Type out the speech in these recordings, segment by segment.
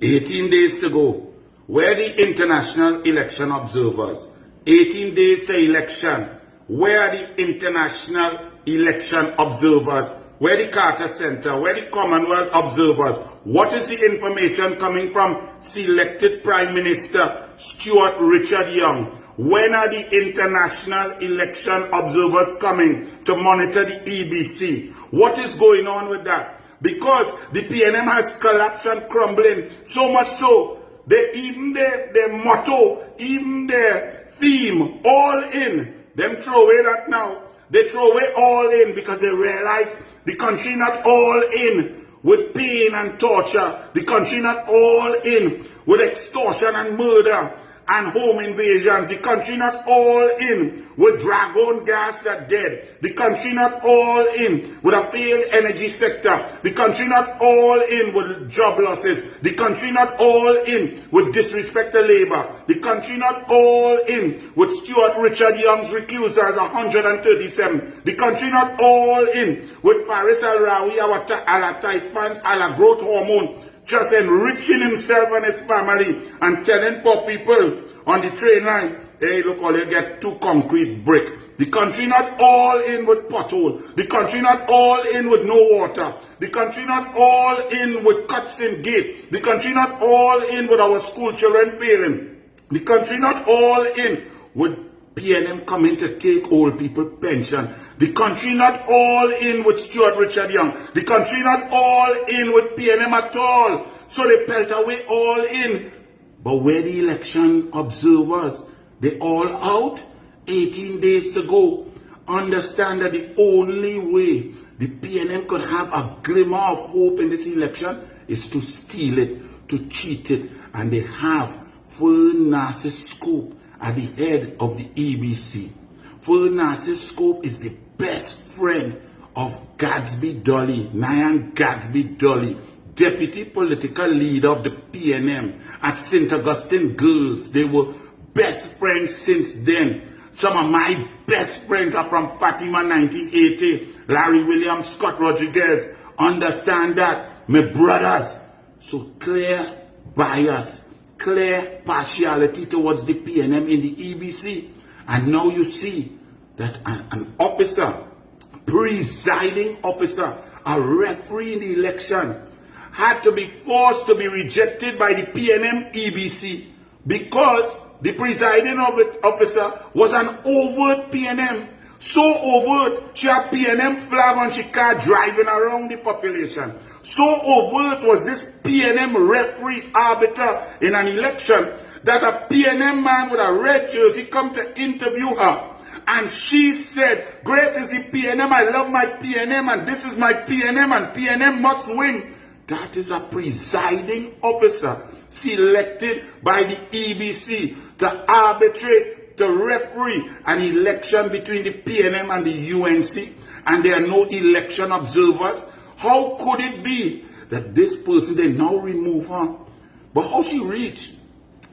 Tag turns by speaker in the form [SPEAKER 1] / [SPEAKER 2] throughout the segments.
[SPEAKER 1] 18 days to go. Where the international election observers? 18 days to election. Where are the international election observers? Where the Carter Center? Where the Commonwealth observers? What is the information coming from selected Prime Minister Stuart Richard Young? When are the international election observers coming to monitor the EBC? What is going on with that? Because the PNM has collapsed and crumbling, so much so, even their motto, even their theme, all in, them throw away that now. They throw away all in because they realize the country not all in with pain and torture. The country not all in with extortion and murder and home invasions. The country not all in with dragon gas that dead. The country not all in with a failed energy sector. The country not all in with job losses. The country not all in with disrespect to labor. The country not all in with Stuart Richard Young's recusals 137. The country not all in with Faris Al-Rawi, our tight pants, our growth hormone, just enriching himself and his family and telling poor people on the train line, hey, look, all you get 2 concrete brick. The country not all in with pothole. The country not all in with no water. The country not all in with cuts in gate. The country not all in with our school children failing. The country not all in with PNM coming to take old people pension. The country not all in with Stuart Richard Young. The country not all in with PNM at all. So they pelt away all in. But where the election observers, they all out. 18 days to go. Understand that the only way the PNM could have a glimmer of hope in this election is to steal it, to cheat it. And they have Fern Narcissus Scope at the head of the EBC. Fern Narcissus Scope is the best friend of Gadsby Dolly, Nyan Gadsby Dolly, deputy political leader of the PNM at St. Augustine Girls. They were best friends since then. Some of my best friends are from Fatima 1980, Larry Williams, Scott Rodriguez. Understand that, my brothers. So clear bias, clear partiality towards the PNM in the EBC. And now you see that an officer, presiding officer, a referee in the election, had to be forced to be rejected by the PNM EBC because the presiding officer was an overt PNM. So overt, she had PNM flag on she car driving around the population. So overt was this PNM referee arbiter in an election that a PNM man with a red jersey come to interview her. And she said, great is the PNM, I love my PNM, and this is my PNM, and PNM must win. That is a presiding officer selected by the EBC to arbitrate, to referee an election between the PNM and the UNC, and there are no election observers. How could it be that this person, they now remove her? But how she reached?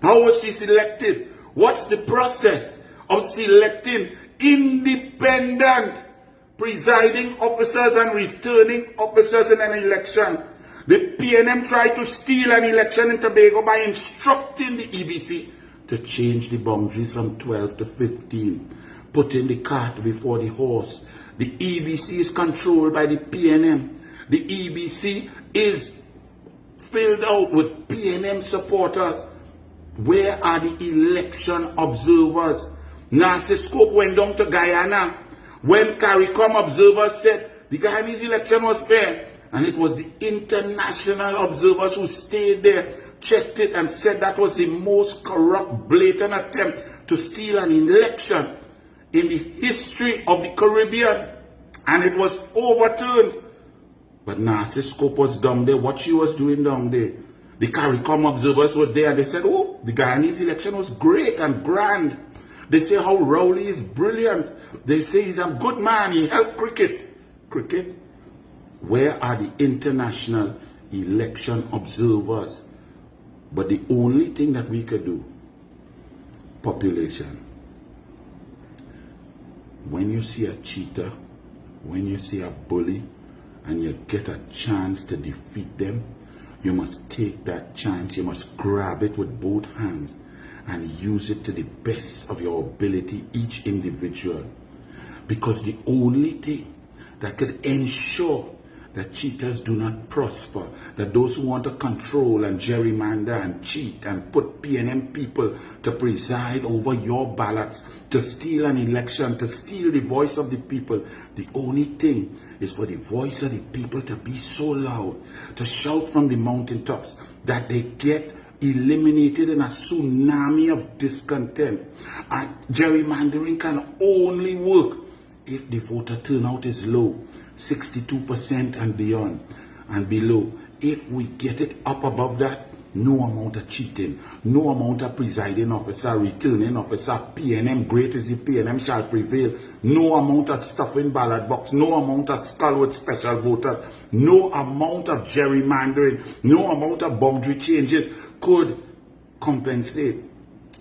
[SPEAKER 1] How was she selected? What's the process of selecting independent presiding officers and returning officers in an election? The PNM tried to steal an election in Tobago by instructing the EBC to change the boundaries from 12 to 15, putting the cart before the horse. The EBC is controlled by the PNM. The EBC is filled out with PNM supporters. Where are the election observers? Narcissus Scope went down to Guyana when CARICOM observers said the Guyanese election was fair. And it was the international observers who stayed there, checked it, and said that was the most corrupt, blatant attempt to steal an election in the history of the Caribbean. And it was overturned. But Narcissus Scope was down there. What she was doing down there? The CARICOM observers were there, and they said, oh, the Guyanese election was great and grand. They say how Rowley is brilliant. They say he's a good man. He helped cricket. Cricket? Where are the international election observers? But the only thing that we could do, population. When you see a cheater, when you see a bully, and you get a chance to defeat them, You must take that chance. You must grab it with both hands and use it to the best of your ability, each individual. Because the only thing that could ensure that cheaters do not prosper, that those who want to control and gerrymander and cheat and put PNM people to preside over your ballots, to steal an election, to steal the voice of the people, the only thing is for the voice of the people to be so loud, to shout from the mountaintops, that they get eliminated in a tsunami of discontent. And gerrymandering can only work if the voter turnout is low, 62% and beyond and below. If we get it up above that, no amount of cheating, no amount of presiding officer, returning officer, PNM, great is the PNM shall prevail, no amount of stuffing ballot box, no amount of skull with special voters, no amount of gerrymandering, no amount of boundary changes could compensate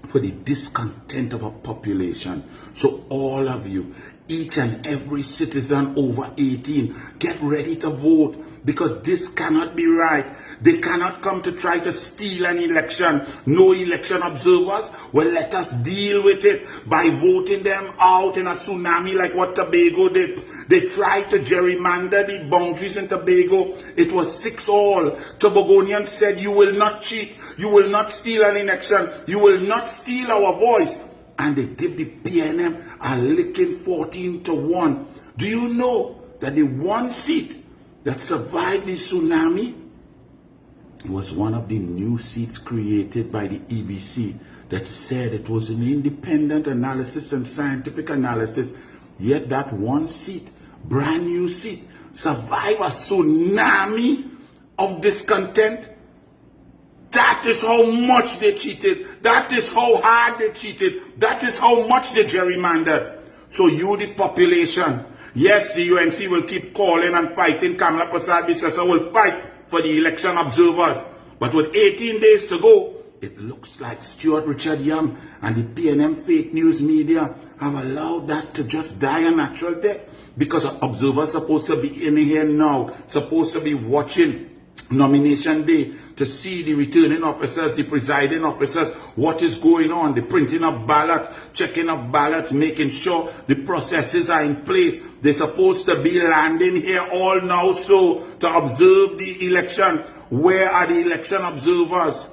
[SPEAKER 1] for the discontent of a population. So all of you, each and every citizen over 18, get ready to vote, because this cannot be right. They cannot come to try to steal an election. No election observers. Well, let us deal with it by voting them out in a tsunami like what Tobago did. They tried to gerrymander the boundaries in Tobago. It was 6-all. Tobagonians said, you will not cheat. You will not steal an election. You will not steal our voice. And they give the PNM a licking 14-1. Do you know that the one seat that survived the tsunami was one of the new seats created by the EBC that said it was an independent analysis and scientific analysis, yet that one seat, brand new seat, survived a tsunami of discontent? That is how much they cheated. That is how hard they cheated. That is how much they gerrymandered. So you, the population, yes, the UNC will keep calling and fighting. Kamala Prasad-Bissessar will fight for the election observers. But with 18 days to go, it looks like Stuart Richard Young and the PNM fake news media have allowed that to just die a natural death. Because observers supposed to be in here now, supposed to be watching nomination day to see the returning officers, the presiding officers, what is going on, the printing of ballots, checking of ballots, making sure the processes are in place. They're supposed to be landing here all now so to observe the election. Where are the election observers?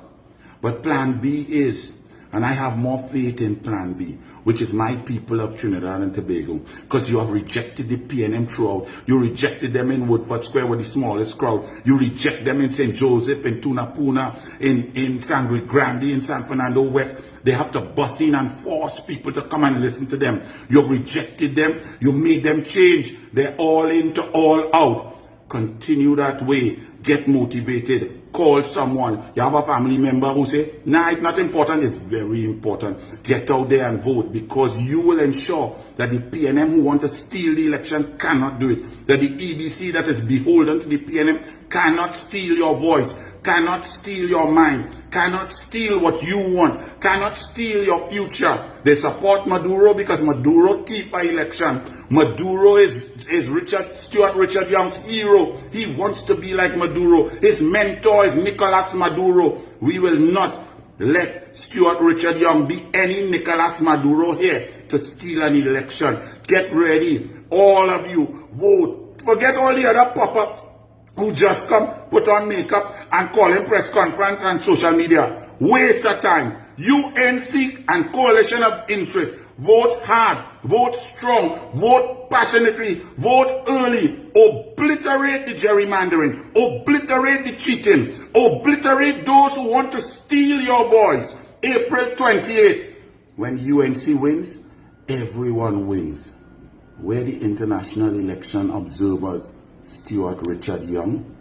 [SPEAKER 1] But plan B is, and I have more faith in plan B, which is my people of Trinidad and Tobago, because you have rejected the PNM throughout. You rejected them in Woodford Square with the smallest crowd. You reject them in St. Joseph, in Tunapuna, in Sangre Grande, in San Fernando West. They have to bus in and force people to come and listen to them. You have rejected them. You made them change. They're all in to all out. Continue that way. Get motivated. Call someone. You have a family member who say, nah, it's not important. It's very important. Get out there and vote, because you will ensure that the PNM who want to steal the election cannot do it. That the EBC that is beholden to the PNM cannot steal your voice, cannot steal your mind, cannot steal what you want, cannot steal your future. They support Maduro because Maduro thief an election. Maduro is Stuart Richard Young's hero. He wants to be like Maduro. His mentor is Nicolas Maduro. We will not let Stuart Richard Young be any Nicolas Maduro here to steal an election. Get ready. All of you, vote. Forget all the other pop-ups who just come, put on makeup and call in press conference and social media. Waste of time. UNC and coalition of interest. Vote hard, vote strong, vote passionately, vote early. Obliterate the gerrymandering, obliterate the cheating, obliterate those who want to steal your voice. April 28th, when UNC wins, everyone wins. We're the international election observers, Stuart Richard Young